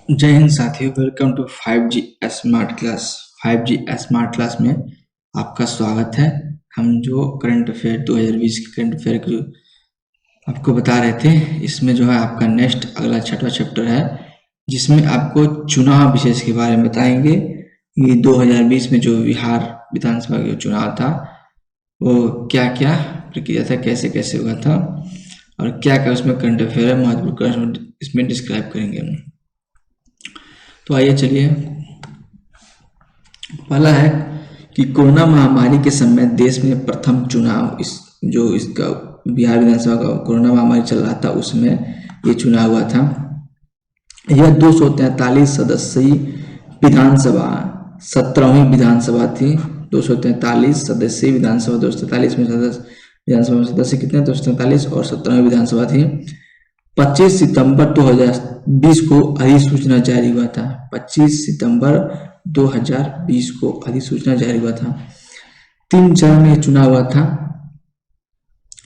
जय हिंद साथियों, welcome to 5G smart class. 5G smart class में आपका स्वागत है। हम जो करंट अफेयर 2020 के करंट अफेयर को आपको बता रहे थे, इसमें जो है आपका नेक्स्ट अगला छठवां चैप्टर है, जिसमें आपको चुनाव विशेष के बारे में बताएंगे। ये 2020 में जो बिहार विधानसभा का चुनाव था, वो क्या क्या प्रक्रिया था, कैसे कैसे हुआ था और क्या क्या उसमें करंट अफेयर है, महत्वपूर्ण इसमें डिस्क्राइब करेंगे हम। तो आइए चलिए, पहला है कि कोरोना महामारी के समय देश में प्रथम चुनाव, इसका बिहार विधानसभा का कोरोना महामारी चल रहा था, उसमें ये चुनाव हुआ था। यह 243 सदस्यीय विधानसभा 17वीं विधानसभा थी। 243 सदस्यीय विधानसभा, 243 में विधानसभा में सदस्य कितने, 243 और 17वीं विधानसभा थी। 25 सितंबर 2020 को अधिसूचना जारी हुआ था। 25 सितंबर 2020 को अधिसूचना जारी हुआ था। 3 चरण में चुनाव हुआ था।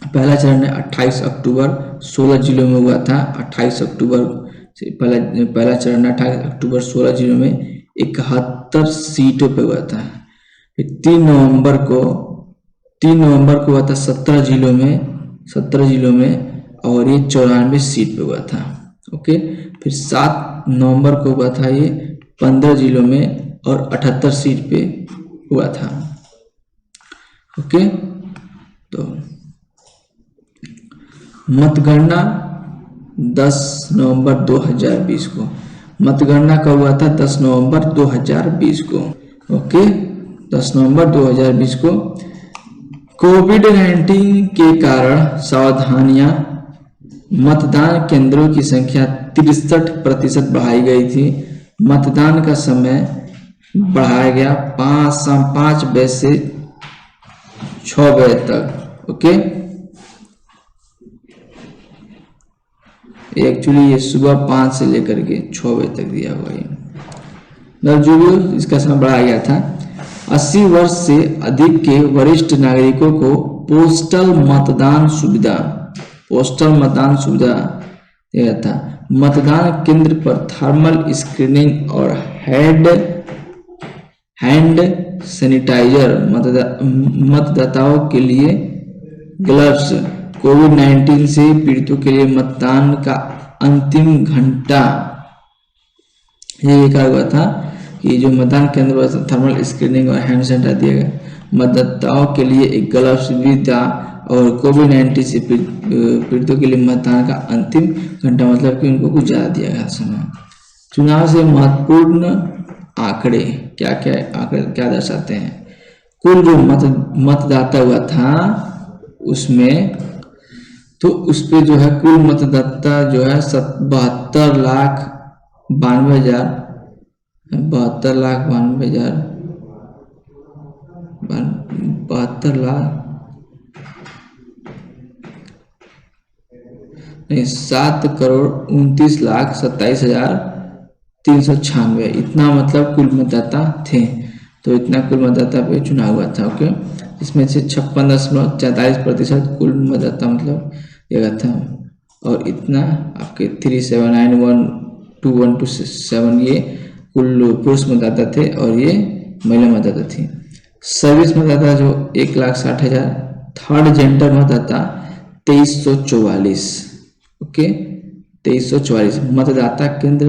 पहला चरण 28 अक्टूबर 16 जिलों में हुआ था। 28 अक्टूबर से पहला चरण 28 अक्टूबर 16 जिलों में 71 सीटों पे हुआ था। फिर 3 नवंबर को हुआ था 17 जिलों में और ये 94 सीट पे हुआ था। ओके, फिर 7 नवंबर को हुआ था ये 15 जिलों में और 78 सीट पे हुआ था। ओके, तो मतगणना 10 नवंबर 2020 को, मतगणना कब हुआ था, 10 नवंबर 2020 को। ओके, 10 नवंबर 2020 को कोविड-19 के कारण सावधानियां, मतदान केंद्रों की संख्या 63% बढ़ाई गई थी। मतदान का समय बढ़ाया गया शाम 5 बजे से 6 बजे तक। ओके, एक्चुअली ये सुबह 5 से लेकर के 6 बजे तक दिया हुआ है, मतलब जो भी इसका समय बढ़ाया गया था। 80 वर्ष से अधिक के वरिष्ठ नागरिकों को पोस्टल मतदान सुविधा दिया था। मतदान केंद्र पर थर्मल स्क्रीनिंग और हैंड सैनिटाइजर, मतदाताओं के लिए ग्लव्स। कोविड-19 से पीड़ितों के लिए मतदान का अंतिम घंटा ये कहा हुआ था कि जो मतदान केंद्र पर थर्मल स्क्रीनिंग और हैंड सैनिटाइजर दिया गया। मतदाताओं के लिए एक ग्लव्स भी था और कोविड-19 से पीड़ितों के लिए मतदान का अंतिम घंटा, मतलब कि उनको कुछ ज़्यादा दिया गया समय। चुनाव से महत्वपूर्ण आंकड़े क्या दर्शाते हैं। कुल जो मतदाता हुआ था उसमें, तो उस पे जो है कुल मतदाता जो है 72 लाख 92 हजार 7,29,27,396 इतना, मतलब कुल मतदाता थे। तो इतना कुल मतदाता पे चुनाव हुआ था। ओके, इसमें से 56.44% कुल मतदाता मतलब ये था, और इतना आपके 379121227 ये कुल पुरुष मतदाता थे और ये महिला मतदाता थी। सर्विस मतदाता जो 1,60,000, थर्ड जेंडर मतदाता 2344। ओके, 2344। मतदाता केंद्र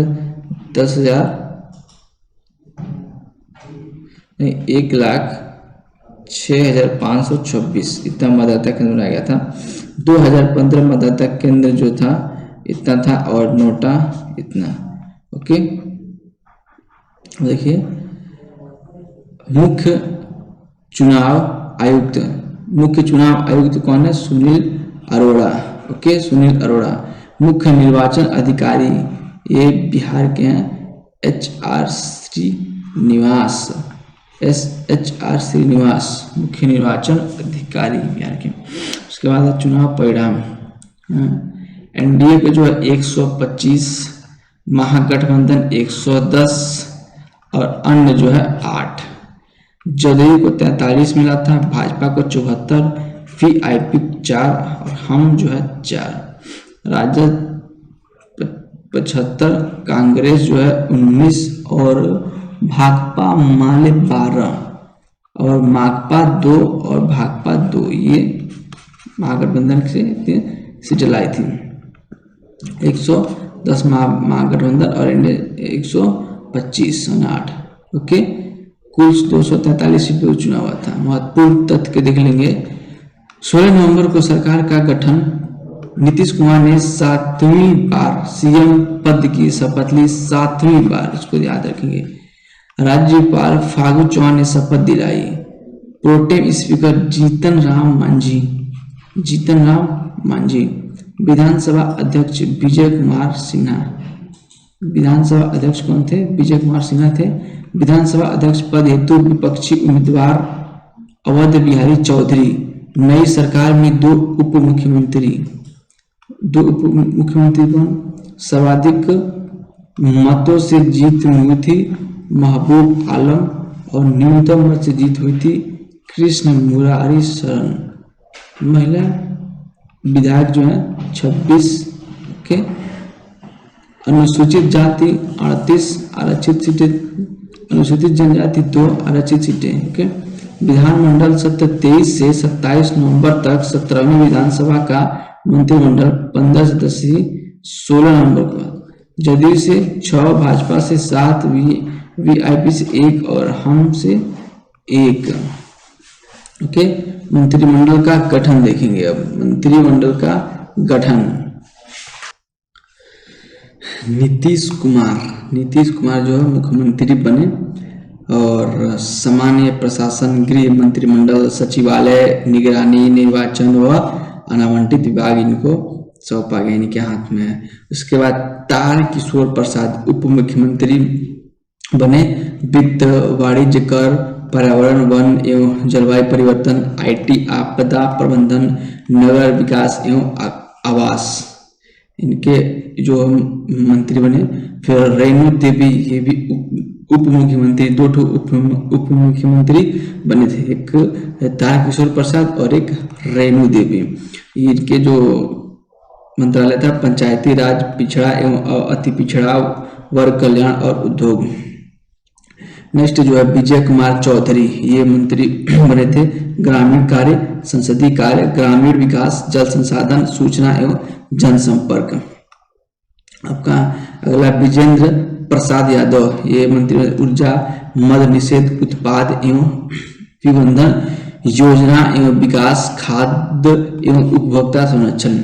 1,06,526 इतना मतदाता केंद्र बनाया गया था। 2015 मतदाता केंद्र जो था इतना था और नोटा इतना। ओके, देखिए मुख्य चुनाव आयुक्त कौन है, सुनील अरोड़ा। ओके, सुनील अरोड़ा। मुख्य निर्वाचन अधिकारी ये बिहार के हैं, HR श्रीनिवास मुख्य निर्वाचन अधिकारी बिहार के। उसके बाद चुनाव परिणाम, NDA के जो है 125, महागठबंधन 110 और अन्य जो है 8। जदयू को 43 मिला था, भाजपा को 74, VIP 4 और हम जो है 4। राजद 75, कांग्रेस जो है 19 और भाकपा माले 12 और माकपा 2 और भाकपा 2 ये महागठबंधन से सीटें लाई थी। 110 महागठबंधन और इंडिया 125 8। ओके, कुल 243 सीट पर चुनाव हुआ था। महत्वपूर्ण तथ्य के देख लेंगे। 16 नवंबर को सरकार का गठन, नीतीश कुमार ने 7वीं बार सीएम पद की शपथ ली, 7वीं बार, इसको याद रखेंगे। राज्यपाल फागू चौहान ने शपथ दिलाई। Protem speaker Jitan Ram Manjhi. विधानसभा अध्यक्ष विजय कुमार सिन्हा। विधानसभा अध्यक्ष कौन थे? विजय कुमार सिन्हा थे। विधानसभा अध्यक्ष पद हेतु विपक्षी उम्मीदवार अवध बिहारी चौधरी। नई सरकार में 2 उप मुख्यमंत्री कौन? सर्वाधिक मतों से जीत हुई थी महबूब आलम और न्यूनतम मत से जीत हुई थी कृष्ण मुरारी शरण। महिला विधायक जो है 26 के। अनुसूचित जाति 38, आरक्षित सीटें, अनुसूचित जनजाति 2, आरक्षित सीटें। ओके, विधानमंडल सत्र 23 से 27 नवंबर तक 17वीं विधानसभा का मंत्रिमंडल 15 सदस्यीय 16 नवंबर को। जदयू से 6, भाजपा से 7, वीआईपी से 1 और हम से 1। ओके, मंत्रिमंडल का गठन देखेंगे। अब मंत्रिमंडल का गठन, नीतीश कुमार जो है मुख्यमंत्री बने और सामान्य प्रशासन, गृह, मंत्रिमंडल, सचिवालय, निगरानी, निर्वाचन व अनावंटित विभाग इनको सौंपा गया, इनके हाथ में है। उसके बाद तारकिशोर प्रसाद उप मुख्यमंत्री बने। वित्त, वाणिज्य, कर, पर्यावरण, वन एवं जलवायु परिवर्तन, आईटी, आपदा प्रबंधन, नगर विकास एवं आवास, इनके जो मंत्री बने। फिर रेणु देवी, ये भी उप मुख्यमंत्री, 2 उप मुख्यमंत्री बने थे, एक तारकिशोर प्रसाद और एक रेणु देवी। इनके जो मंत्रालय था पंचायती राज, पिछड़ा एवं अति पिछड़ा वर्ग कल्याण और उद्योग। नेक्स्ट जो है विजय कुमार चौधरी, ये मंत्री बने थे ग्रामीण कार्य, संसदीय कार्य, ग्रामीण विकास, जल संसाधन, सूचना एवं जनसंपर्क। आपका अगला विजेंद्र प्रसाद यादव, ये मंत्री ऊर्जा, मद निषेध, उत्पाद एवं विबंधन, योजना एवं विकास, खाद्य एवं उपभोक्ता संरक्षण।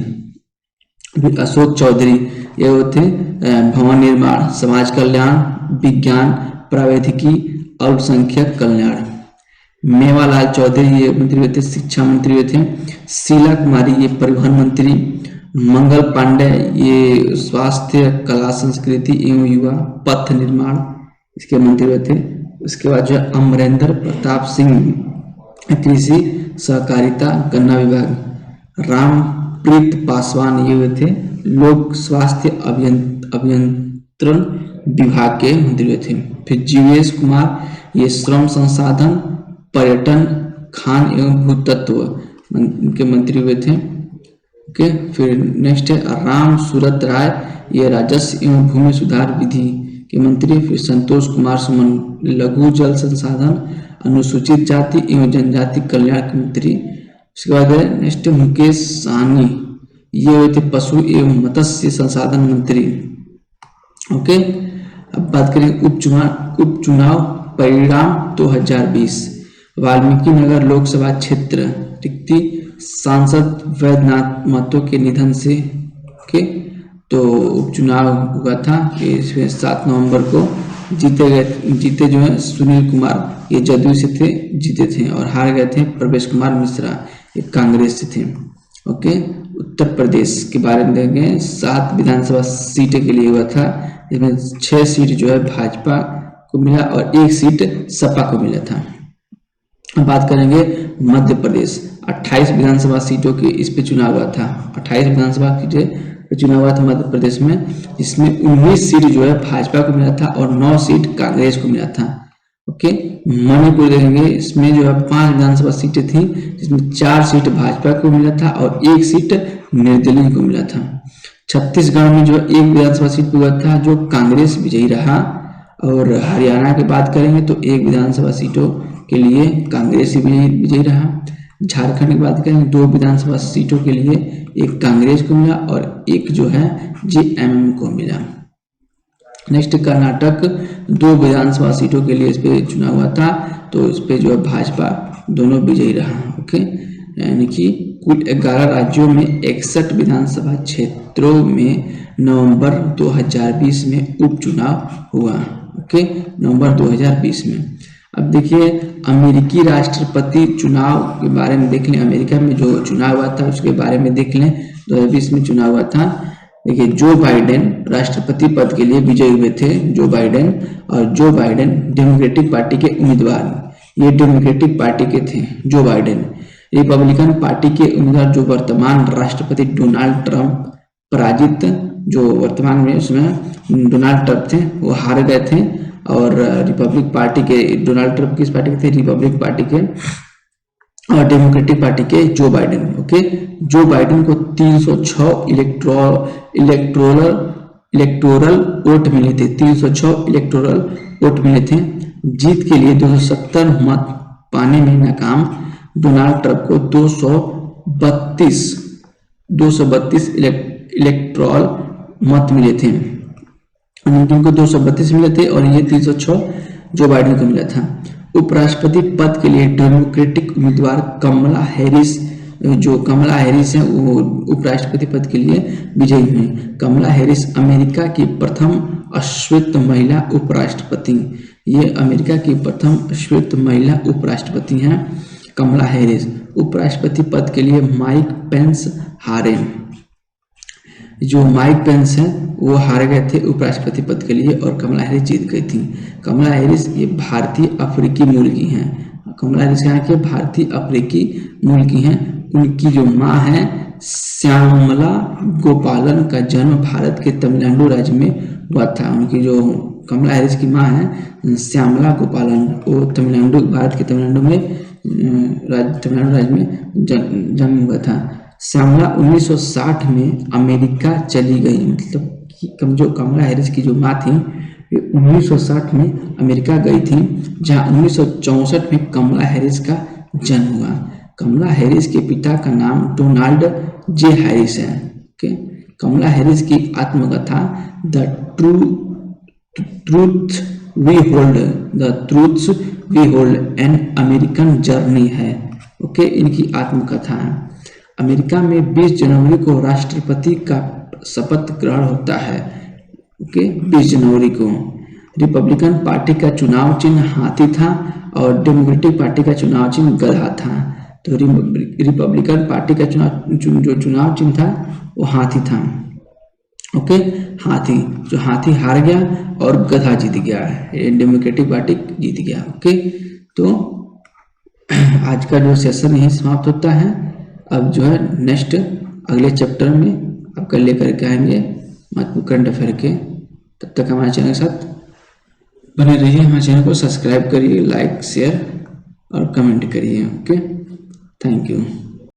अशोक चौधरी, ये थे भवन निर्माण, समाज कल्याण, विज्ञान, प्रावैधिकी, अल्पसंख्यक कल्याण। मेवालाल चौधरी, ये मंत्री थे शिक्षा मंत्री थे। शीला कुमारी, ये परिवहन मंत्री। मंगल पांडे, ये स्वास्थ्य, कला, संस्कृति एवं युवा, पथ निर्माण, इसके मंत्री थे। उसके बाद जो अमरेंद्र प्रताप सिंह, कृषि, सहकारिता, गन्ना विभाग। रामप्रीत पासवान, ये थे लोक स्वास्थ्य अभियंत्रण विभाग के मंत्री थे। फिर जीवेश कुमार, ये श्रम संसाधन, पर्यटन, खान एवं भूतत्व के मंत्री हुए थे। ओके, फिर नेक्स्ट है राम सूरत राय, ये राजस्व एवं भूमि सुधार विधि के मंत्री। फिर संतोष कुमार सुमन, लघु जल संसाधन, अनुसूचित जाति एवं जनजाति कल्याण के मंत्री। उसके बाद है नेक्स्ट मुकेश सहनी, ये हुए थे पशु एवं मत्स्य संसाधन मंत्री। ओके, अब बात करें उपचुनाव परिणाम 2020। वाल्मीकि नगर लोकसभा क्षेत्र रिक्ति, सांसद वैद्यनाथ महतो के निधन से। ओके, तो उपचुनाव हुआ था, इसमें 7 नवंबर को जीते जो है सुनील कुमार, ये जदयू से थे, जीते थे, और हार गए थे प्रवेश कुमार मिश्रा, ये कांग्रेस से थे। ओके, उत्तर प्रदेश के बारे में देखेंगे। 7 विधानसभा सीटें के लिए हुआ था, इसमें 6 सीट जो है भाजपा को मिला और 1 सीट सपा को मिला था। अब बात करेंगे मध्य प्रदेश। 28 विधानसभा सीटों के इस पे चुनाव हुआ था। 28 विधानसभा सीटें पे चुनाव हुआ था मध्य प्रदेश में, जिसमें 19 सीट जो है भाजपा को मिला था और 9 सीट कांग्रेस को मिला था। ओके, मणिपुर देखेंगे, इसमें जो है 5 विधानसभा सीटें थी, जिसमें 4 सीट भाजपा को मिला था और 1 सीट निर्दलीय को मिला था। छत्तीसगढ़ में जो एक विधानसभा सीट पे हुआ था जो कांग्रेस विजयी रहा, और हरियाणा की बात करेंगे तो एक विधानसभा सीटों के लिए कांग्रेस ही विजयी रहा। झारखंड की बात करें 2 विधानसभा सीटों के लिए एक कांग्रेस को मिला और एक जो है जेएमएम को मिला। नेक्स्ट कर्नाटक 2 विधानसभा सीटों के लिए इस पे चुनाव हुआ था, तो इस पे जो है भाजपा दोनों विजयी रहा। ओके, यानी कि कुल 11 राज्यों में 61 विधानसभा क्षेत्रों में नवंबर 2020 में उपचुनाव हुआ। ओके, नवंबर 2020 में। अब देखिए अमेरिकी राष्ट्रपति चुनाव के बारे में देख लें। अमेरिका में जो चुनाव हुआ था उसके बारे में देख लें। 2020 में चुनाव हुआ था। देखिए जो बाइडेन राष्ट्रपति पद के लिए विजयी हुए थे, जो बाइडेन, और जो बाइडेन डेमोक्रेटिक पार्टी के उम्मीदवार, ये डेमोक्रेटिक पार्टी के थे जो बाइडेन। रिपब्लिकन पार्टी के उम्मीदवार जो वर्तमान राष्ट्रपति डोनाल्ड ट्रंप पराजित, जो वर्तमान में उसमें डोनाल्ड ट्रंप थे, वो हार गए थे। और रिपब्लिक पार्टी के डोनाल्ड ट्रंप किस पार्टी के थे? रिपब्लिक पार्टी के, और डेमोक्रेटिक पार्टी के Joe Biden. Okay, Joe Biden को 306 इलेक्टोरल वोट मिले थे। 306 इलेक्टोरल वोट मिले थे। जीत के लिए 270 मत पाने में नाकाम डोनाल्ड ट्रंप को 232 इलेक्टोरल मत मिले थे। उनको 232 मिले थे और ये 306 जो बाइडेन को मिला था। उपराष्ट्रपति पद के लिए डेमोक्रेटिक उम्मीदवार कमला हैरिस, जो कमला हैरिस है वो उपराष्ट्रपति पद के लिए विजयी हुई। कमला हैरिस अमेरिका की प्रथम अश्वेत महिला उपराष्ट्रपति, ये अमेरिका की प्रथम अश्वेत महिला उपराष्ट्रपति हैं कमला हैरिस। उपराष्ट्रपति पद के लिए माइक पेंस हारे, जो माइक पेंस हैं वो हार गए थे उपराष्ट्रपति पद के लिए और कमला हैरिस जीत गई थी। कमला हैरिस ये भारतीय अफ्रीकी मूल की हैं। कमला हैरिस यहाँ के भारतीय अफ्रीकी मूल की हैं। उनकी जो माँ है श्यामला गोपालन का जन्म भारत के तमिलनाडु राज्य में हुआ था। उनकी जो कमला हैरिस की माँ है श्यामला गोपालन, वो तमिलनाडु, भारत के तमिलनाडु राज्य में जन्म हुआ था। श्यामला 1960 में अमेरिका चली गई, मतलब जो कमला हैरिस की जो माँ थी 1960 में अमेरिका गई थी, जहां 1964 में कमला हैरिस का जन्म हुआ। कमला हैरिस के पिता का नाम डोनाल्ड जे हैरिस है। ओके, कमला हैरिस की आत्मकथा the truth we hold an American journey है। ओके, इनकी आत्मकथा है। अमेरिका में 20 जनवरी को राष्ट्रपति का शपथ ग्रहण होता है। ओके, 20 जनवरी को। रिपब्लिकन पार्टी का चुनाव चिन्ह हाथी था और डेमोक्रेटिक पार्टी का चुनाव चिन्ह गधा था। तो रिपब्लिकन पार्टी का जो चुनाव चिन्ह था वो हाथी था। ओके, हाथी, जो हाथी हार गया और गधा जीत गया, डेमोक्रेटिक पार्टी जीत गया। ओके, तो आज का जो सेशन यही समाप्त होता है। अब जो है नेक्स्ट अगले चैप्टर में आपका लेकर के आएंगे महत्वपूर्ण करंट अफेयर के। तब तक हमारे चैनल के साथ बने रहिए। हमारे चैनल को सब्सक्राइब करिए, लाइक, शेयर और कमेंट करिए। Okay, thank you.